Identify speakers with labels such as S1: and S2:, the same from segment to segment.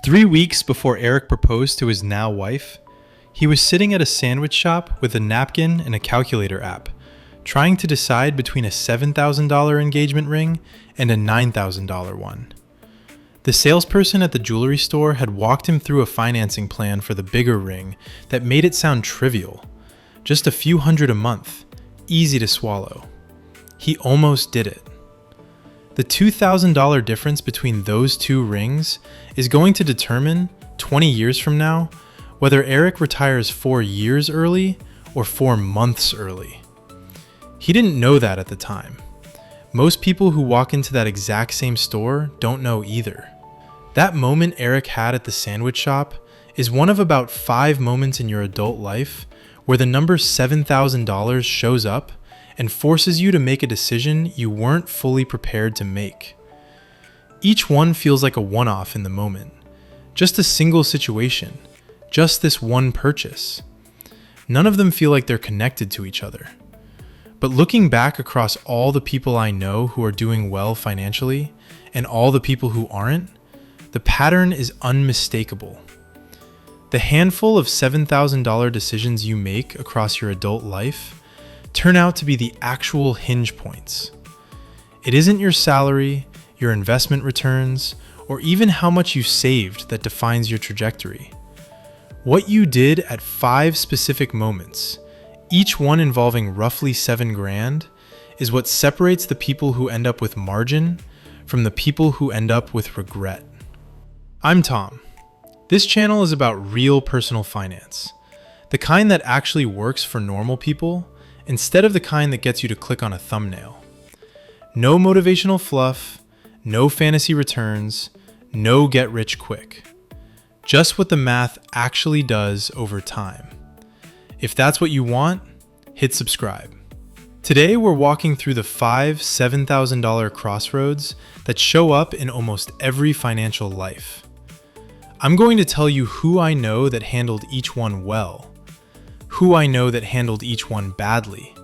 S1: 3 weeks before Eric proposed to his now wife, he was sitting at a sandwich shop with a napkin and a calculator app, trying to decide between a $7,000 engagement ring and a $9,000 one. The salesperson at the jewelry store had walked him through a financing plan for the bigger ring that made it sound trivial. Just a few hundred a month, easy to swallow. He almost did it. The $2,000 difference between those two rings is going to determine, 20 years from now, whether Eric retires 4 years early or 4 months early. He didn't know that at the time. Most people who walk into that exact same store don't know either. That moment Eric had at the sandwich shop is one of about 5 moments in your adult life where the number $7,000 shows up and forces you to make a decision you weren't fully prepared to make. Each one feels like a one-off in the moment. Just a single situation. Just this one purchase. None of them feel like they're connected to each other. But looking back across all the people I know who are doing well financially and all the people who aren't, the pattern is unmistakable. The handful of $7,000 decisions you make across your adult life turn out to be the actual hinge points. It isn't your salary, your investment returns, or even how much you saved that defines your trajectory. What you did at 5 specific moments, each one involving roughly $7,000, is what separates the people who end up with margin from the people who end up with regret. I'm Tom. This channel is about real personal finance, the kind that actually works for normal people instead of the kind that gets you to click on a thumbnail. No motivational fluff, no fantasy returns, no get rich quick. Just what the math actually does over time. If that's what you want, hit subscribe. Today we're walking through the 5 $7,000 crossroads that show up in almost every financial life. I'm going to tell you who I know that handled each one well, who I know that handled each one badly,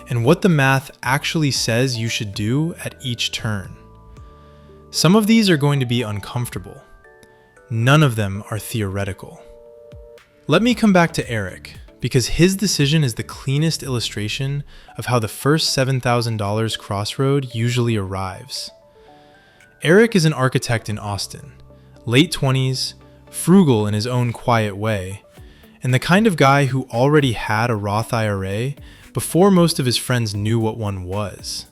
S1: and what the math actually says you should do at each turn. Some of these are going to be uncomfortable. None of them are theoretical. Let me come back to Eric, because his decision is the cleanest illustration of how the first $7,000 crossroad usually arrives. Eric is an architect in Austin, late 20s, frugal in his own quiet way, and the kind of guy who already had a Roth IRA before most of his friends knew what one was.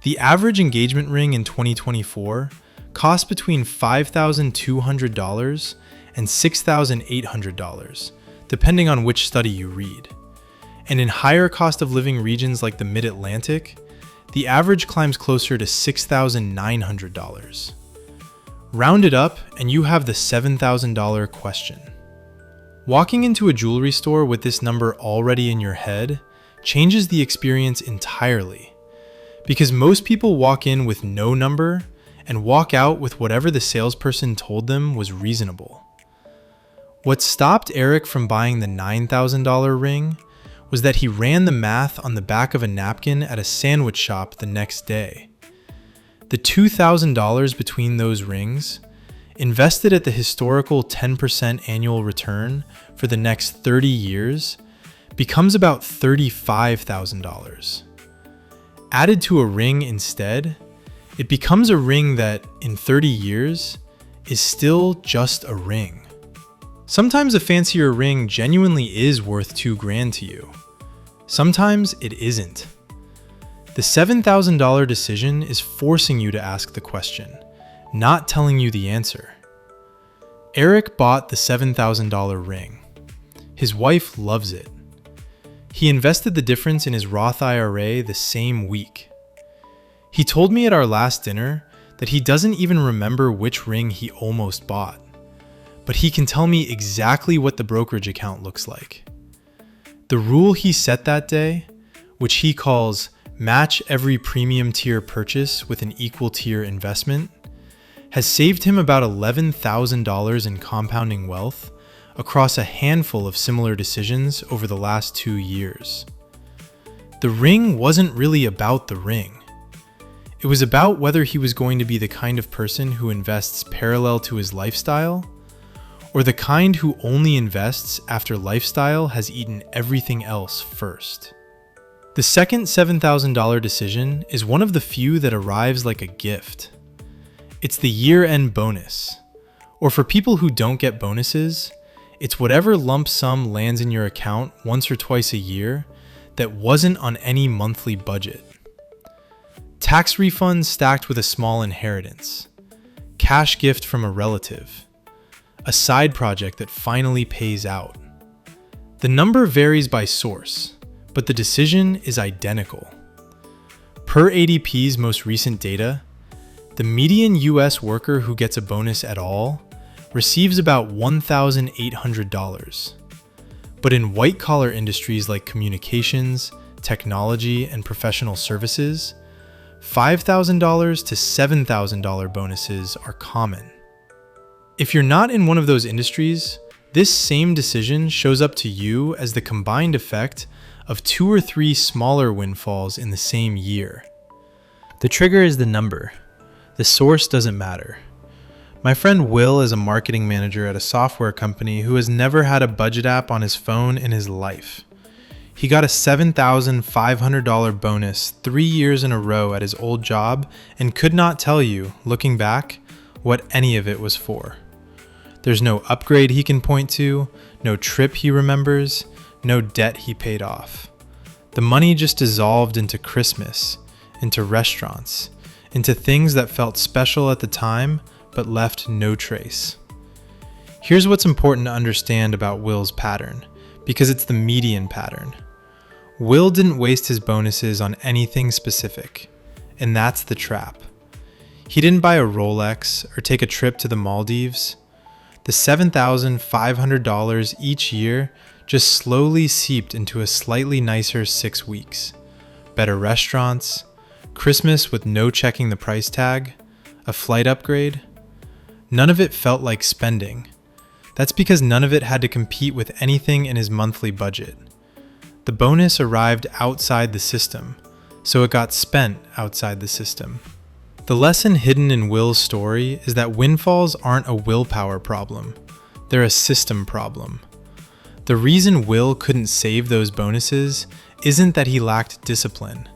S1: The average engagement ring in 2024 costs between $5,200 and $6,800, depending on which study you read. And in higher cost of living regions like the Mid-Atlantic, the average climbs closer to $6,900. Round it up and you have the $7,000 question. Walking into a jewelry store with this number already in your head changes the experience entirely, because most people walk in with no number and walk out with whatever the salesperson told them was reasonable. What stopped Eric from buying the $9,000 ring was that he ran the math on the back of a napkin at a sandwich shop the next day. The $2,000 between those rings, invested at the historical 10% annual return for the next 30 years, becomes about $35,000. Added to a ring instead, it becomes a ring that, in 30 years, is still just a ring. Sometimes a fancier ring genuinely is worth $2,000 to you. Sometimes it isn't. The $7,000 decision is forcing you to ask the question, not telling you the answer. Eric bought the $7,000 ring. His wife loves it. He invested the difference in his Roth IRA the same week. He told me at our last dinner that he doesn't even remember which ring he almost bought, but he can tell me exactly what the brokerage account looks like. The rule he set that day, which he calls match every premium tier purchase with an equal tier investment, has saved him about $11,000 in compounding wealth across a handful of similar decisions over the last 2 years. The ring wasn't really about the ring. It was about whether he was going to be the kind of person who invests parallel to his lifestyle, or the kind who only invests after lifestyle has eaten everything else first. The second $7,000 decision is one of the few that arrives like a gift. It's the year-end bonus. Or for people who don't get bonuses, it's whatever lump sum lands in your account once or twice a year that wasn't on any monthly budget. Tax refunds stacked with a small inheritance, cash gift from a relative, a side project that finally pays out. The number varies by source, but the decision is identical. Per ADP's most recent data, the median US worker who gets a bonus at all receives about $1,800. But in white-collar industries like communications, technology, and professional services, $5,000 to $7,000 bonuses are common. If you're not in one of those industries, this same decision shows up to you as the combined effect of 2 or 3 smaller windfalls in the same year. The trigger is the number. The source doesn't matter. My friend Will is a marketing manager at a software company who has never had a budget app on his phone in his life. He got a $7,500 bonus 3 years in a row at his old job and could not tell you, looking back, what any of it was for. There's no upgrade he can point to, no trip he remembers, no debt he paid off. The money just dissolved into Christmas, into restaurants, into things that felt special at the time but left no trace. Here's what's important to understand about Will's pattern, because it's the median pattern. Will didn't waste his bonuses on anything specific, and that's the trap. He didn't buy a Rolex or take a trip to the Maldives. The $7,500 each year just slowly seeped into a slightly nicer 6 weeks. Better restaurants, Christmas with no checking the price tag, a flight upgrade. None of it felt like spending. That's because none of it had to compete with anything in his monthly budget. The bonus arrived outside the system, so it got spent outside the system. The lesson hidden in Will's story is that windfalls aren't a willpower problem. They're a system problem. The reason Will couldn't save those bonuses isn't that he lacked discipline.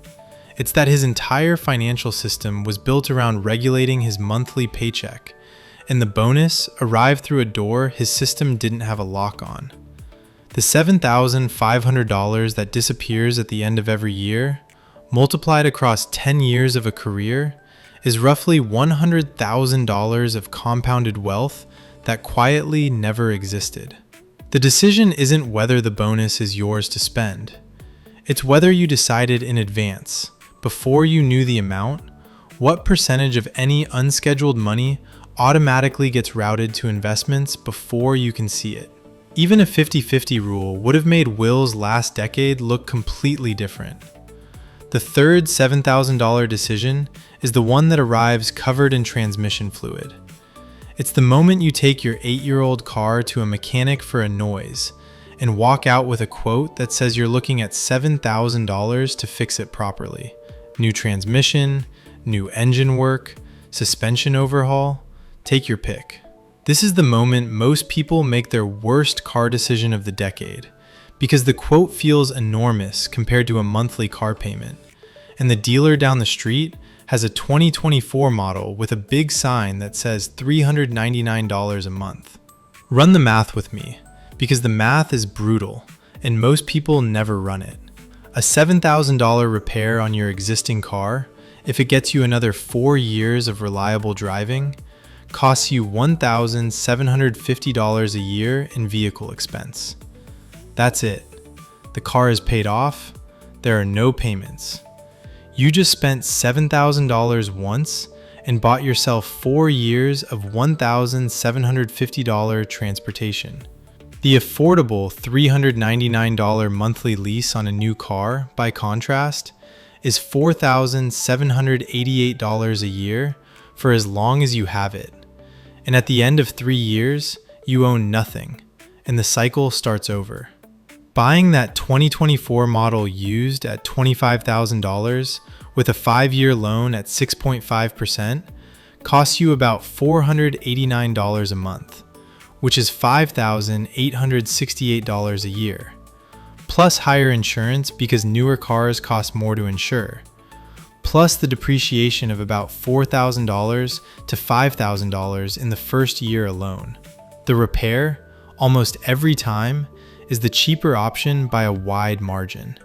S1: It's that his entire financial system was built around regulating his monthly paycheck, and the bonus arrived through a door his system didn't have a lock on. The $7,500 that disappears at the end of every year, multiplied across 10 years of a career, is roughly $100,000 of compounded wealth that quietly never existed. The decision isn't whether the bonus is yours to spend. It's whether you decided in advance, before you knew the amount, what percentage of any unscheduled money automatically gets routed to investments before you can see it. Even a 50-50 rule would have made Will's last decade look completely different. The third $7,000 decision is the one that arrives covered in transmission fluid. It's the moment you take your 8-year-old car to a mechanic for a noise and walk out with a quote that says you're looking at $7,000 to fix it properly. New transmission, new engine work, suspension overhaul, take your pick. This is the moment most people make their worst car decision of the decade, because the quote feels enormous compared to a monthly car payment, and the dealer down the street has a 2024 model with a big sign that says $399 a month. Run the math with me, because the math is brutal, and most people never run it. A $7,000 repair on your existing car, if it gets you another 4 years of reliable driving, costs you $1,750 a year in vehicle expense. That's it. The car is paid off. There are no payments. You just spent $7,000 once and bought yourself 4 years of $1,750 transportation. The affordable $399 monthly lease on a new car, by contrast, is $4,788 a year for as long as you have it. And at the end of 3 years, you own nothing, and the cycle starts over. Buying that 2024 model used at $25,000 with a 5-year loan at 6.5%, costs you about $489 a month, which is $5,868 a year, plus higher insurance because newer cars cost more to insure, plus the depreciation of about $4,000 to $5,000 in the first year alone. The repair, almost every time, is the cheaper option by a wide margin.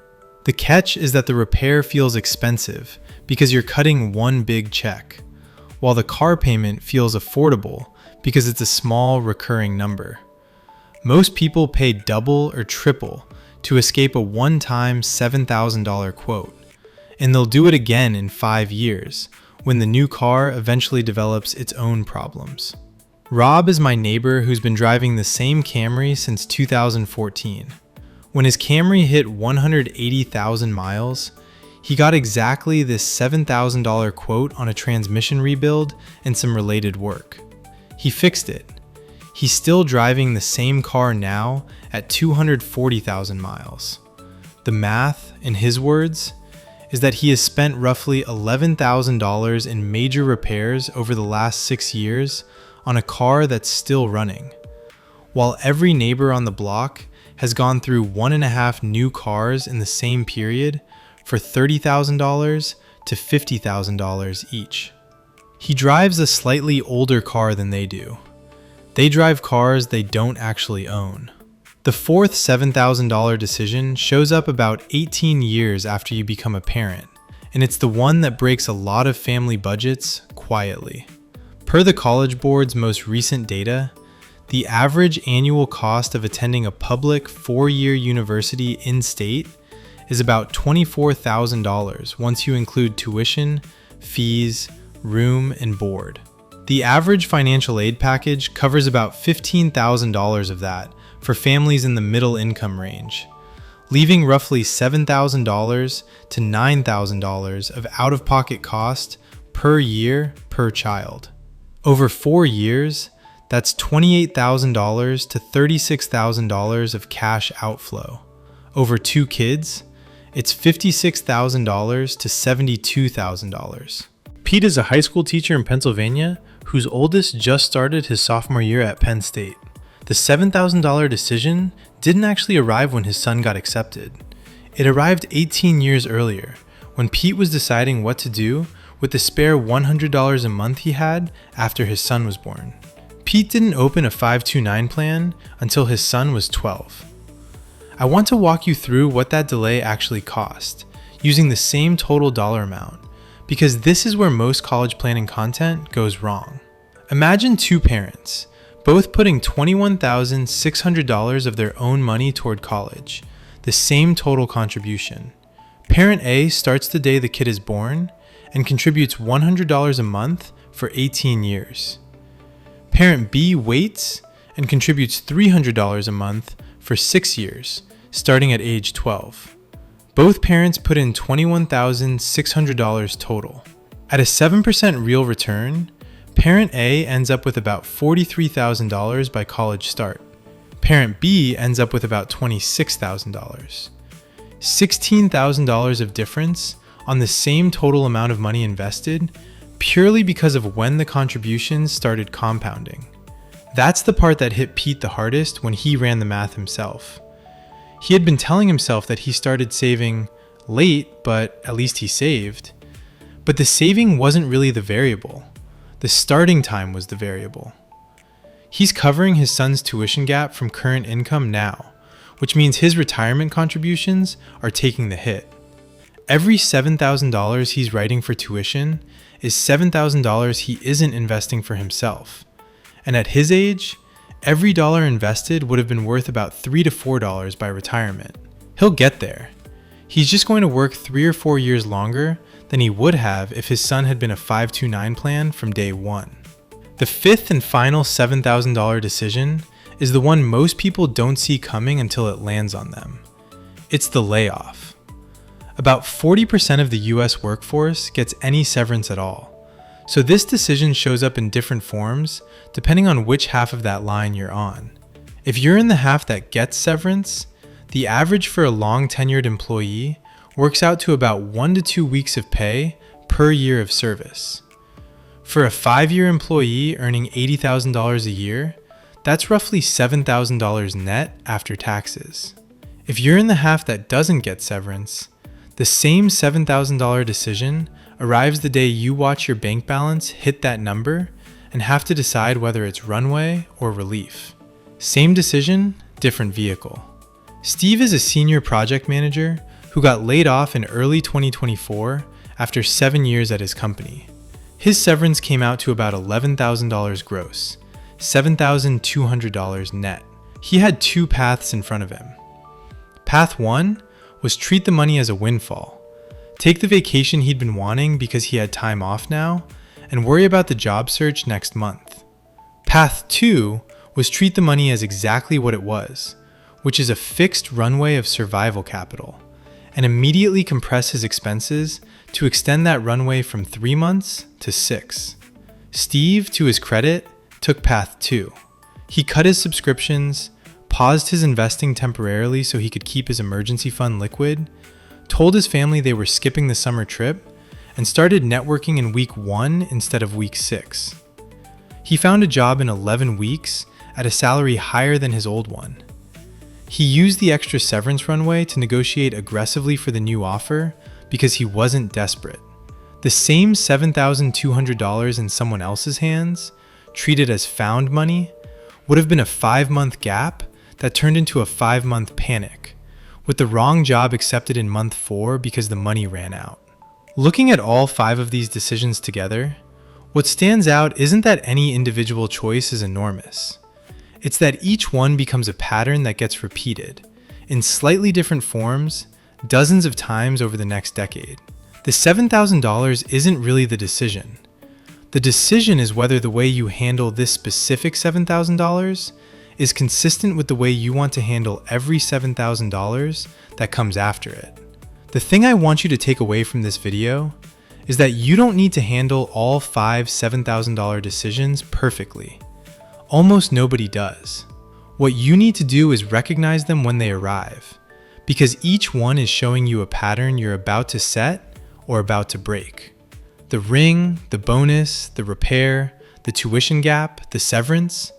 S1: The catch is that the repair feels expensive because you're cutting one big check, while the car payment feels affordable because it's a small recurring number. Most people pay double or triple to escape a one-time $7,000 quote, and they'll do it again in 5 years when the new car eventually develops its own problems. Rob is my neighbor who's been driving the same Camry since 2014. When his Camry hit 180,000 miles, he got exactly this $7,000 quote on a transmission rebuild and some related work. He fixed it. He's still driving the same car now at 240,000 miles. The math, in his words, is that he has spent roughly $11,000 in major repairs over the last 6 years on a car that's still running, while every neighbor on the block has gone through 1.5 new cars in the same period for $30,000 to $50,000 each. He drives a slightly older car than they do. They drive cars they don't actually own. The fourth $7,000 decision shows up about 18 years after you become a parent, and it's the one that breaks a lot of family budgets quietly. Per the College Board's most recent data, the average annual cost of attending a public 4-year university in-state is about $24,000 once you include tuition, fees, room, and board. The average financial aid package covers about $15,000 of that for families in the middle income range, leaving roughly $7,000 to $9,000 of out-of-pocket cost per year per child. Over 4 years, that's $28,000 to $36,000 of cash outflow. Over 2 kids, it's $56,000 to $72,000. Pete is a high school teacher in Pennsylvania whose oldest just started his sophomore year at Penn State. The $7,000 decision didn't actually arrive when his son got accepted. It arrived 18 years earlier, when Pete was deciding what to do with the spare $100 a month he had after his son was born. Pete didn't open a 529 plan until his son was 12. I want to walk you through what that delay actually cost, using the same total dollar amount, because this is where most college planning content goes wrong. Imagine 2 parents, both putting $21,600 of their own money toward college, the same total contribution. Parent A starts the day the kid is born and contributes $100 a month for 18 years. Parent B waits and contributes $300 a month for 6 years, starting at age 12. Both parents put in $21,600 total. At a 7% real return, Parent A ends up with about $43,000 by college start. Parent B ends up with about $26,000. $16,000 of difference on the same total amount of money invested purely because of when the contributions started compounding. That's the part that hit Pete the hardest when he ran the math himself. He had been telling himself that he started saving late, but at least he saved. But the saving wasn't really the variable. The starting time was the variable. He's covering his son's tuition gap from current income now, which means his retirement contributions are taking the hit. Every $7,000 he's writing for tuition is $7,000 he isn't investing for himself. And at his age, every dollar invested would have been worth about $3 to $4 by retirement. He'll get there. He's just going to work 3 or 4 years longer than he would have if his son had been a 529 plan from day one. The fifth and final $7,000 decision is the one most people don't see coming until it lands on them. It's the layoff. About 40% of the US workforce gets any severance at all, so this decision shows up in different forms depending on which half of that line you're on. If you're in the half that gets severance, the average for a long tenured employee works out to about 1 to 2 weeks of pay per year of service. For a 5-year employee earning $80,000 a year, that's roughly $7,000 net after taxes. If you're in the half that doesn't get severance, the same $7,000 decision arrives the day you watch your bank balance hit that number and have to decide whether it's runway or relief. Same decision, different vehicle. Steve is a senior project manager who got laid off in early 2024 after 7 years at his company. His severance came out to about $11,000 gross, $7,200 net. He had 2 paths in front of him. Path 1 was treat the money as a windfall, take the vacation he'd been wanting because he had time off now, and worry about the job search next month. Path 2 was treat the money as exactly what it was, which is a fixed runway of survival capital, and immediately compress his expenses to extend that runway from 3 months to 6. Steve, to his credit, took path 2. He cut his subscriptions, paused his investing temporarily so he could keep his emergency fund liquid, told his family they were skipping the summer trip, and started networking in week 1 instead of week 6. He found a job in 11 weeks at a salary higher than his old one. He used the extra severance runway to negotiate aggressively for the new offer because he wasn't desperate. The same $7,200 in someone else's hands, treated as found money, would have been a 5-month gap that turned into a 5-month panic, with the wrong job accepted in month 4 because the money ran out. Looking at all 5 of these decisions together, what stands out isn't that any individual choice is enormous. It's that each one becomes a pattern that gets repeated, in slightly different forms, dozens of times over the next decade. The $7,000 isn't really the decision. The decision is whether the way you handle this specific $7,000 is consistent with the way you want to handle every $7,000 that comes after it. The thing I want you to take away from this video is that you don't need to handle all 5 $7,000 decisions perfectly. Almost nobody does. What you need to do is recognize them when they arrive, because each one is showing you a pattern you're about to set or about to break. The ring, the bonus, the repair, the tuition gap, the severance,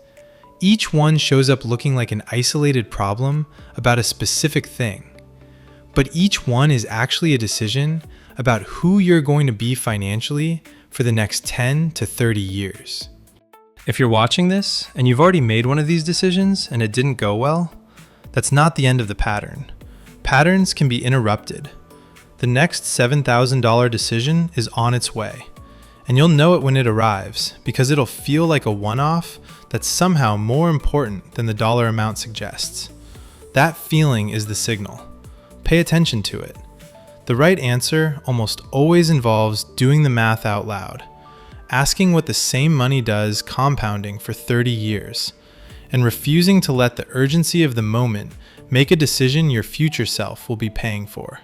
S1: each one shows up looking like an isolated problem about a specific thing. But each one is actually a decision about who you're going to be financially for the next 10 to 30 years. If you're watching this and you've already made one of these decisions and it didn't go well, that's not the end of the pattern. Patterns can be interrupted. The next $7,000 decision is on its way, and you'll know it when it arrives because it'll feel like a one-off that's somehow more important than the dollar amount suggests. That feeling is the signal. Pay attention to it. The right answer almost always involves doing the math out loud, asking what the same money does compounding for 30 years, and refusing to let the urgency of the moment make a decision your future self will be paying for.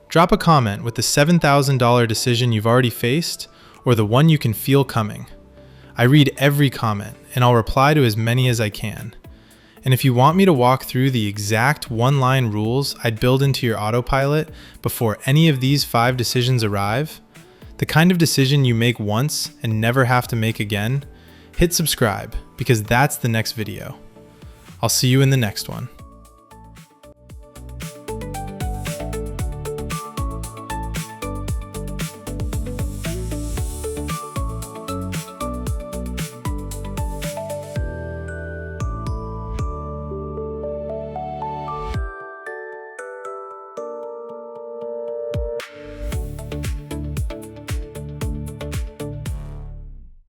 S1: Drop a comment with the $7,000 decision you've already faced or the one you can feel coming. I read every comment and I'll reply to as many as I can. And if you want me to walk through the exact one-line rules I'd build into your autopilot before any of these 5 decisions arrive, the kind of decision you make once and never have to make again, hit subscribe because that's the next video. I'll see you in the next one.